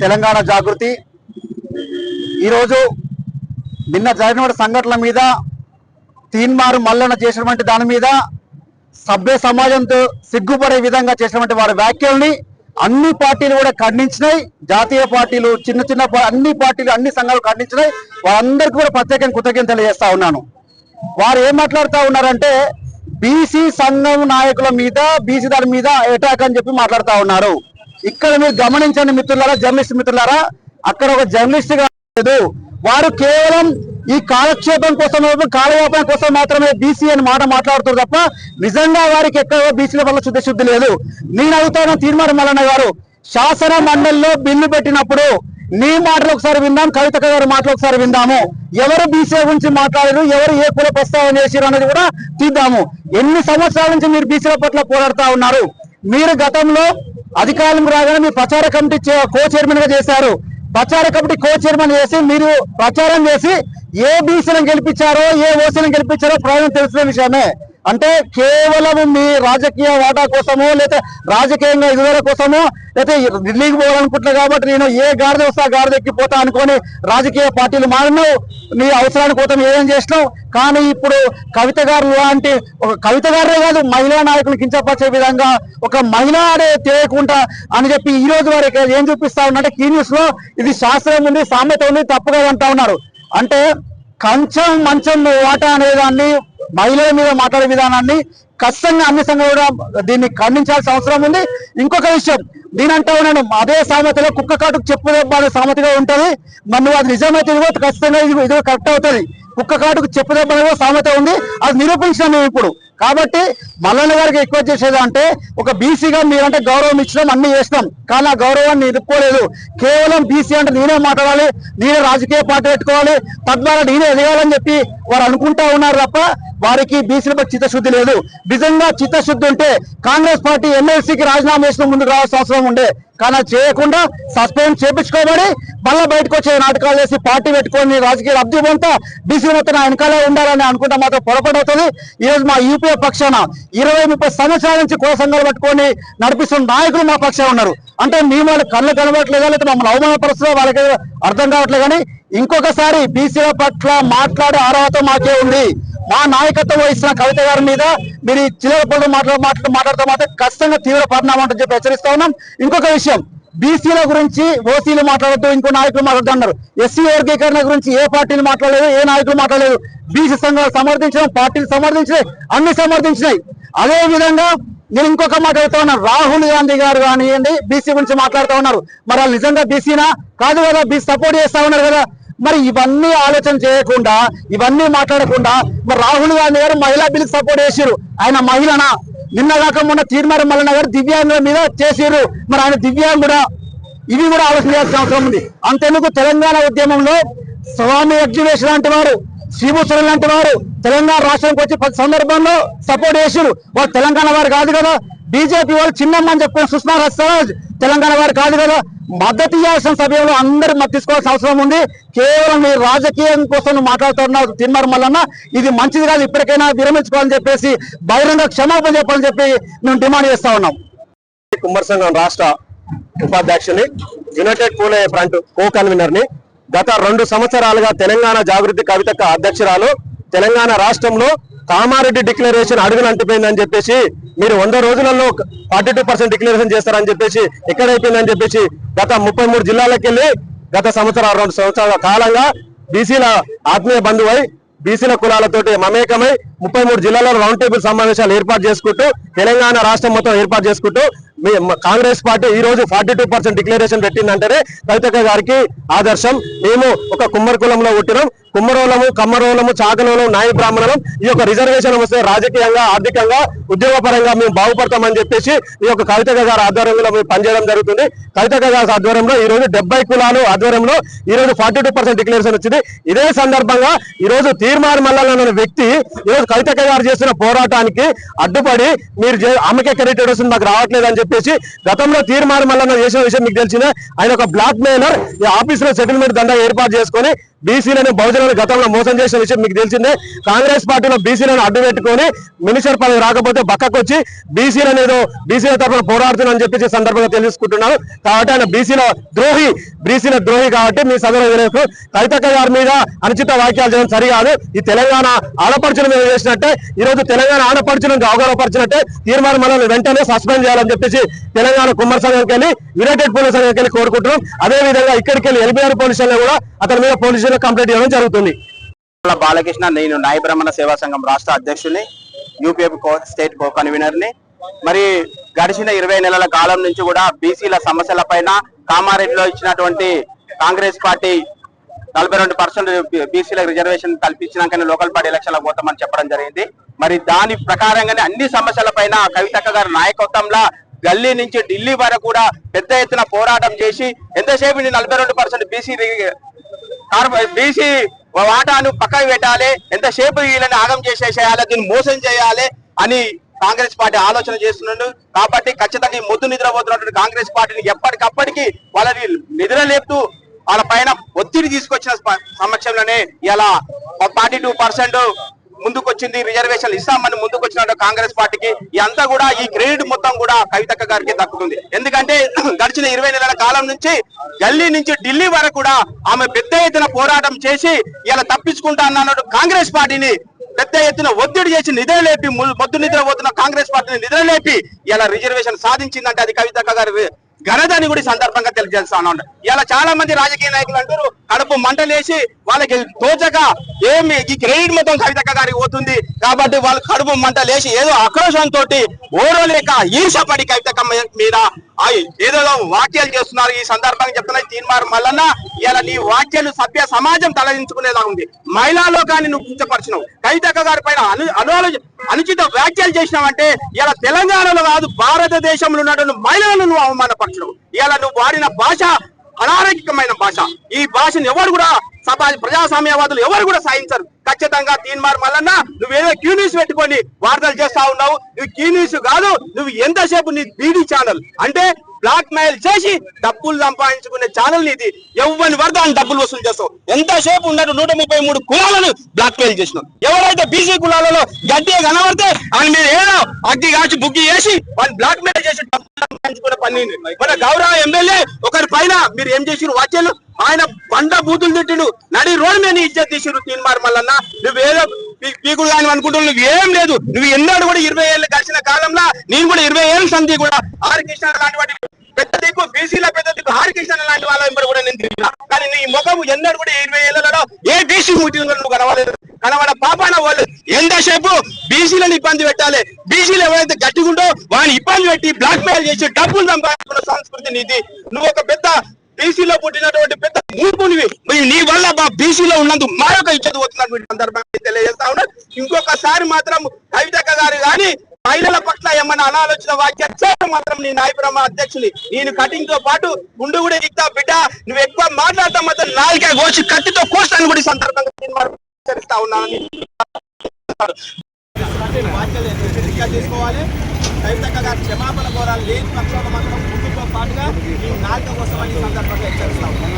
తెలంగాణ జాగృతి ఈరోజు నిన్న జరిగిన సంఘటనల మీద తీన్మార్ మల్లన్న చేసినటువంటి దాని మీద సభ్య సమాజంతో సిగ్గుపడే విధంగా చేసినటువంటి వారి వ్యాఖ్యల్ని అన్ని పార్టీలు కూడా ఖండించినాయి. జాతీయ పార్టీలు, చిన్న చిన్న అన్ని పార్టీలు, అన్ని సంఘాలు ఖండించినాయి. వారందరికీ కూడా ప్రత్యేకంగా కృతజ్ఞతలు తెలియజేస్తా ఉన్నాను. వారు ఏం మాట్లాడుతూ ఉన్నారంటే బీసీ సంఘం నాయకుల మీద, బీసీ దాని మీద అటాక్ అని చెప్పి మాట్లాడుతూ ఉన్నారు. ఇక్కడ మీరు గమనించండి మిత్రులారా, జర్నలిస్ట్ మిత్రులారా, అక్కడ ఒక జర్నలిస్ట్ గా లేదు, వారు కేవలం ఈ కాలక్షేపం కోసం, కాలయాపన కోసం మాత్రమే బీసీ అని మాట్లాడుతారు తప్ప నిజంగా వారికి ఎక్కడో బీసీల వల్ల శుద్ధి లేదు. నేను అడుగుతాను తీన్మార్ మల్లన్న గారు, శాసన మండలిలో బిల్లు పెట్టినప్పుడు నీ మాటలు ఒకసారి విందాం, కవిత గారి మాటలు ఒకసారి విందాము. ఎవరు బీసీ గురించి మాట్లాడారు, ఎవరు ఏ కుల ప్రస్తావన చేశారు అన్నది కూడా తీద్దాము. ఎన్ని సంవత్సరాల నుంచి మీరు బీసీల పట్ల పోరాడుతూ ఉన్నారు? మీరు గతంలో అధికారం రాగానే మీ ప్రచార కమిటీ కో చైర్మన్ గా చేశారు. ప్రచార కమిటీ కో చైర్మన్ చేసి మీరు ప్రచారం చేసి ఏ బీసీలను గెలిపించారో, ఏ ఓసీలను గెలిపించారో ప్రజలకు తెలిసిన విషయమే. అంటే కేవలం మీ రాజకీయ వాటా కోసమో, లేదా రాజకీయంగా ఎదుగుదల కోసమో, లేకపోతే ఢిల్లీకి పోవాలనుకుంటున్నారు కాబట్టి నేను ఏ గాడిద వస్తా గాడిద ఎక్కిపోతా అనుకొని రాజకీయ పార్టీలు మారినావు, నీ అవసరానికి కోసం ఏం చేసినావు. కానీ ఇప్పుడు కవిత గారు లాంటి ఒక కవిత గారే కాదు, మహిళా నాయకులు కించపరిచే విధంగా ఒక మహిళ తెలియకుండా అని చెప్పి ఈ రోజు వరకు ఏం చూపిస్తా ఉన్నట్టే కీ న్యూస్ లో ఇది శాస్త్రం ఉంది, సామెత ఉంది, తప్పుగా అంటా ఉన్నారు. అంటే కంచం మంచం వాటా అనేదాన్ని, మహిళల మీద మాట్లాడే విధానాన్ని ఖచ్చితంగా అన్ని సంఘాలు కూడా దీన్ని ఖండించాల్సిన అవసరం ఉంది. ఇంకొక విషయం నేను అంటా ఉన్నాను, అదే సామెతలో కుక్క కాటుకు చెప్పుదెబ్బ అనే సామెతగా ఉంటుంది. మరి నువ్వు అది నిజమైతే ఖచ్చితంగా ఇది కరెక్ట్ అవుతుంది. కుక్క కాటుకు చెప్పుదెబ్బ అనే సామెత ఉంది, అది నిరూపించినాం మేము ఇప్పుడు. కాబట్టి మల్లన్న గారికి ఎక్కువ చేసేది అంటే ఒక బీసీగా మీరంటే గౌరవం ఇచ్చినాం, అన్ని చేసినాం, కానీ ఆ గౌరవాన్ని నిలుపుకోలేదు. కేవలం బీసీ అంటే నేనే మాట్లాడాలి, నేనే రాజకీయ పార్టీ పెట్టుకోవాలి, తద్వారా నేనే ఎదగాలని చెప్పి వారు అనుకుంటా ఉన్నారు తప్ప వారికి బీసీలపై చిత్తశుద్ధి లేదు. నిజంగా చిత్తశుద్ధి ఉంటే కాంగ్రెస్ పార్టీ ఎమ్మెల్సీకి రాజీనామా చేసిన ముందుకు రావాల్సిన అవసరం ఉండే. కానీ చేయకుండా సస్పెండ్ చేపించుకోబడి మళ్ళీ బయటకు వచ్చే నాటకాలు చేసి పార్టీ పెట్టుకొని రాజకీయ లబ్ధి పొందుతా బీసీ మొత్తం వెనకాలే ఉండాలని అనుకుంటా మాత్రం పొరపాటు అవుతుంది. ఈ రోజు మా యూపీఏ పక్షాన 20-30 సంవత్సరాల నుంచి కుల సంఘాలు పట్టుకొని నడిపిస్తున్న నాయకులు మా పక్షాన ఉన్నారు. అంటే మేము వాళ్ళ కళ్ళు కనబడట్లేదా, లేకపోతే మమ్మల్ని అవమానపరుస్తుందో వాళ్ళకి అర్థం కావట్లేదు. కానీ ఇంకొకసారి బీసీల పట్ల మాట్లాడే అర్హత మాకే ఉంది. మా నాయకత్వం వహిస్తున్న కవిత గారి మీద మీరు చిల్లర పనులు మాట్లాడుతూ మాత్రం ఖచ్చితంగా తీవ్ర పరిణామం అని చెప్పి హెచ్చరిస్తా ఉన్నాం. ఇంకొక విషయం, బీసీల గురించి ఓసీలు మాట్లాడుతూ ఇంకో నాయకులు మాట్లాడుతున్నారు. ఎస్సీ వర్గీకరణ గురించి ఏ పార్టీలు మాట్లాడలేదు, ఏ నాయకులు మాట్లాడలేదు. బీసీ సంఘాలు సమర్థించడం, పార్టీలు సమర్థించినాయి, అన్ని సమర్థించినాయి. అదే విధంగా నేను ఇంకొక మాట చెప్తా ఉన్నాను, రాహుల్ గాంధీ గారు కానివ్వండి బీసీ గురించి మాట్లాడుతూ ఉన్నారు. మరి వాళ్ళు నిజంగా బీసీనా? కాదు కదా, బీసీ సపోర్ట్ చేస్తా ఉన్నారు కదా. మరి ఇవన్నీ ఆలోచన చేయకుండా, ఇవన్నీ మాట్లాడకుండా మరి రాహుల్ గాంధీ గారు మహిళా బిల్లుకి సపోర్ట్ చేసిరు. ఆయన మహిళనా? నిన్న కాక మొన్న తీన్మార్ మల్లన్న గారు దివ్యాంగుల మీద చేసిరు. మరి ఆయన దివ్యాంగుడా? ఇవి కూడా ఆలోచన చేయాల్సిన అవసరం ఉంది. అంతెందుకు తెలంగాణ ఉద్యమంలో స్వామి ఎగ్జిబిషన్ లాంటి వారు, శ్రీభూషణ్ లాంటి వారు తెలంగాణ రాష్ట్రానికి వచ్చి 10 సందర్భంలో సపోర్ట్ చేసిరు. వాళ్ళు తెలంగాణ వారు కాదు కదా. బీజేపీ వాళ్ళు చిన్నమ్మని చెప్పుకున్న సుష్మా స్వరాజ్ తెలంగాణ వారు కాదు కదా. మద్దతు ఇవ్వాల్సిన సమయంలో అందరూ మద్దతు తీసుకోవాల్సిన అవసరం ఉంది. కేవలం మీరు రాజకీయం కోసం మాట్లాడుతున్నారు తీన్మార్ మల్లన్న, ఇది మంచిది కాదు. ఇప్పటికైనా విరమించుకోవాలని చెప్పేసి బహిరంగ క్షమాపణ చెప్పాలని చెప్పి మేము డిమాండ్ చేస్తా ఉన్నాం. కుమ్మరి సంఘం రాష్ట్ర ఉపాధ్యక్షుని, యునైటెడ్ పూలే ఫ్రంట్ కో కన్వీనర్ ని. గత 2 సంవత్సరాలుగా తెలంగాణ జాగృతి కవితక్క అధ్యక్షురాలు తెలంగాణ రాష్ట్రంలో కామారెడ్డి డిక్లరేషన్ అడుగులు అంటిపోయిందని చెప్పేసి, మీరు 100 రోజులలో 42% డిక్లరేషన్ చేస్తారని చెప్పేసి ఎక్కడైపోయిందని చెప్పేసి గత 33 జిల్లాలకు వెళ్ళి గత 2 సంవత్సరాల కాలంగా బీసీల ఆత్మీయ బంధువై బీసీల కులాలతోటి మమేకమై 33 జిల్లాలలో రౌండ్ టేబుల్ సమావేశాలు ఏర్పాటు చేసుకుంటూ తెలంగాణ రాష్ట్రం మొత్తం ఏర్పాటు చేసుకుంటూ కాంగ్రెస్ పార్టీ ఈ రోజు 42% డిక్లరేషన్ పెట్టిందంటేనే కవితక్క గారికి ఆదర్శం. మేము ఒక కుమ్మరి కులంలో పుట్టినాం, కుమ్మరోలము, కమ్మరోలము, చాకలోలము, నాయ బ్రాహ్మణులం. ఈ యొక్క రిజర్వేషన్ వస్తే రాజకీయంగా, ఆర్థికంగా, ఉద్యోగపరంగా మేము బాగుపడతామని చెప్పేసి ఈ యొక్క కవితక్క గారి ఆధ్వర్యంలో మేము పనిచేయడం జరుగుతుంది. కవితక్క గారి ఆధ్వర్యంలో ఈ రోజు 70 కులాలు ఆధ్వర్యంలో ఈ రోజు 42% డిక్లరేషన్ వచ్చింది. ఇదే సందర్భంగా ఈ రోజు తీన్మార్ మల్లన్న అనే వ్యక్తి ఈ రోజు కవితక్క గారు చేసిన పోరాటానికి అడ్డుపడి మీరు ఆమెకే క్రెడిట్ వస్తుంది, మాకు రావట్లేదు అని చెప్పేసి గతంలో తీన్మార్ మల్లన్న చేసిన విషయం మీకు తెలిసిందే. ఆయన ఒక బ్లాక్ మెయిలర్, ఈ ఆఫీస్ లో సెటిల్మెంట్ దందా ఏర్పాటు చేసుకొని బీసీలను బహుజనులు గతంలో మోసం చేసిన విషయం మీకు తెలిసిందే. కాంగ్రెస్ పార్టీలో బీసీలను అడ్డు పెట్టుకొని మినిస్టర్ పదవి రాకపోతే పక్కకు వచ్చి బీసీలను ఏదో బీసీల తరఫున పోరాడుతున్నారని చెప్పేసి సందర్భంగా తెలుసుకుంటున్నారు. కాబట్టి ఆయన బీసీల ద్రోహి కాబట్టి మీ సదరు కవితక్క గారి మీద అనుచిత వ్యాఖ్యలు చేయడం సరికాదు. ఈ తెలంగాణ ఆడపడుచుల మీద చేసినట్టే ఈ రోజు తెలంగాణ ఆడపడుచులను అవగాహనపరిచినట్టే తీర్మానం మనల్ని వెంటనే సస్పెండ్ చేయాలని చెప్పేసి తెలంగాణ కుమ్మరి సంఘానికి వెళ్ళి యునైటెడ్ పోలీస్ సంఘానికి వెళ్ళి కోరుకుంటున్నాం. అదే విధంగా ఇక్కడికి వెళ్ళి ఎల్బీఆర్ పోలీస్ స్టేషన్ కూడా అతని మీద పోలీస్ స్టేషన్ కంప్లైంట్ చేయడం జరుగుతుంది. బాలకృష్ణ, నేను నాయ బ్రహ్మణ సేవా సంఘం రాష్ట్ర అధ్యక్షుని, యూపీఎఫ్ స్టేట్ కో కన్వీనర్ ని. మరి గడిచిన 20 నెలల కాలం నుంచి కూడా బీసీల సమస్యల పైన కామారెడ్డిలో ఇచ్చినటువంటి కాంగ్రెస్ పార్టీ 42% బీసీలకు రిజర్వేషన్ కల్పించినాకనే లోకల్ బాడీ ఎలక్షన్లకు పోతామని చెప్పడం జరిగింది. మరి దాని ప్రకారంగానే అన్ని సమస్యల పైన కవితక్క గారి నాయకత్వంలో గల్లీ నుంచి ఢిల్లీ వరకు కూడా పెద్ద ఎత్తున పోరాటం చేసి ఎంతసేపు 42% బీసీ వాటాను పక్కకు పెట్టాలి, ఎంతసేపు వీళ్ళని ఆగం చేసేసేయాలి, దీన్ని మోసం చేయాలి అని కాంగ్రెస్ పార్టీ ఆలోచన చేస్తున్నాడు. కాబట్టి ఖచ్చితంగా ఈ మొద్దు నిద్రపోతున్నటువంటి కాంగ్రెస్ పార్టీని ఎప్పటికప్పటికి వాళ్ళని నిద్ర లేపుతూ వాళ్ళ పైన ఒత్తిడి తీసుకొచ్చిన సమక్షంలోనే ఇలా 42% ముందుకు వచ్చింది, రిజర్వేషన్లు ఇస్తామని ముందుకు వచ్చిన కాంగ్రెస్ పార్టీకి ఇదంతా కూడా ఈ క్రెడిట్ మొత్తం కూడా కవితక్క గారికి దక్కుతుంది. ఎందుకంటే గడిచిన 20 నెలల కాలం నుంచి గల్లీ నుంచి ఢిల్లీ వరకు కూడా ఆమె పెద్ద ఎత్తున పోరాటం చేసి ఇలా తప్పించుకుంటా అన్నాడు కాంగ్రెస్ పార్టీని పెద్ద ఎత్తున ఒత్తిడి చేసి నిద్రలేపి మొద్దు నిద్రపోతున్న కాంగ్రెస్ పార్టీని నిద్రలేపి ఇలా రిజర్వేషన్ సాధించిందంటే అది కవితక్క గారి ఘనతని కూడా సందర్భంగా తెలియజేస్తా ఉన్నాడు. ఇలా చాలా మంది రాజకీయ నాయకులు అంటారు కడుపు మంటలేసి వాళ్ళకి తోచక ఏమి ఈ క్రెడిట్ మొత్తం కవితక్క గారికి పోతుంది కాబట్టి వాళ్ళు కడుపు మంటలేసి ఏదో ఆక్రోశంతో ఓడలేక ఈర్షపడి కవితక్క మీద ఏదో వ్యాఖ్యలు చేస్తున్నారు. ఈ సందర్భంగా చెప్తున్నా తీర్మానం మల్లన్న ఇలా నీ వ్యాఖ్యలు సభ్య సమాజం తలదించుకునేలా ఉంది. మహిళా లోకాన్ని నువ్వు కించపరిచినావు, కవితక్క గారి పైన అనుచిత వ్యాఖ్యలు చేసినావంటే ఇలా తెలంగాణలో కాదు భారతదేశంలో ఉన్నటువంటి మహిళలను నువ్వు అవమానపరచడం. ఇలా నువ్వు వాడిన భాష అనారోగ్యమైన భాష. ఈ భాషను ఎవరు కూడా ప్రజాస్వామ్యవాదులు ఎవరు కూడా సాధించరు. ఖచ్చితంగా తీన్మార్ మల్లన్న నువ్వేదో క్యూ న్యూస్ పెట్టుకొని వార్తలు చేస్తా ఉన్నావు. నువ్వు క్యూ న్యూస్ కాదు, నువ్వు ఎంతసేపు నీ బీడీ ఛానల్ అంటే బ్లాక్ మెయిల్ చేసి డబ్బులు సంపాదించుకునే ఛానల్ నీది. ఎవరిని వరద డబ్బులు వసూలు చేస్తావు. ఎంతసేపు ఉన్నట్టు 133 కులాలను బ్లాక్ మెయిల్ చేసినావు. ఎవరైతే బీసీ కులాలలో గడ్డి కనబడితే ఆయన మీరు ఏదో అగ్గి కాచి బుగ్గి చేసి వాళ్ళు బ్లాక్ మెయిల్ చేసి డబ్బులు సంపాదించుకునే పని. మన గౌరవ ఎమ్మెల్యే ఒకరి పైన మీరు ఏం చేసిరు వాక్యాలు ఆయన బండ బూతులు తిట్టిండు, నడి రోడ్డు మీద ఇజ్జత్ తీసిరు. తీన్మార్ మల్లన్న నువ్వేదో పీకుడు కానీ అనుకుంటున్నావు, నువ్వేం లేదు. నువ్వు ఎన్నాడు కూడా 20 ఏళ్ళు గడిచిన కాలంలో నేను కూడా 20 ఏళ్ళ సంధి కూడా ఆర్కృష్ణ లాంటి వాటి పెద్ద దిక్కు బీసీల పెద్ద దిక్కు హరికృష్ణ లాంటి వాళ్ళ వెంబడి కూడా నేను తిరిగినా. కానీ నీ ముఖం ఎన్నడూ కూడా 20 ఏళ్లలో ఏ బీసీ మీటింగ్ నువ్వు కనవలేదు. కనబడ పాపాన వాళ్ళు ఎంతసేపు బీసీలను ఇబ్బంది పెట్టాలి, బీసీలు ఎవరైతే గట్టిగుంటో వాడిని ఇబ్బంది పెట్టి బ్లాక్ మెయిల్ చేసి డబ్బులు సంపాదించుకున్న సంస్కృతి నీది. నువ్వు ఒక పెద్ద బీసీలో పుట్టినటువంటి పెద్ద మూర్ఖునివి. నీ వల్ల బీసీలో ఉన్నందుకు మరొక ఇచ్చేది పోతున్నటువంటి సందర్భాన్ని తెలియజేస్తా ఉన్నా. ఇంకొకసారి మాత్రం కవితక్క గారు కానీ మహిళల పట్ల ఏమన్నా అనాలోచన వ్యాఖ్యలు మాత్రం నీ నాయబ్రహ్మ అధ్యక్షుని నేను కటింగ్ తో పాటు గుండు కూడా ఇస్తా బిడ్డ. నువ్వు ఎక్కువ మాట్లాడతా మాత్రం నాలుగే కోసి కత్తితో కోస్తాను కూడా ఈ సందర్భంగా హెచ్చరిస్తా ఉన్నానని వ్యాఖ్యలు చేసుకోవాలి. కవితక్క గారు క్షమాపణ కోరాలి. లేని పక్షంలో మాత్రం ముందుతో పాటుగా ఈ నాలుక కోసం ఈ సందర్భంగా హెచ్చరిస్తా ఉన్నాను.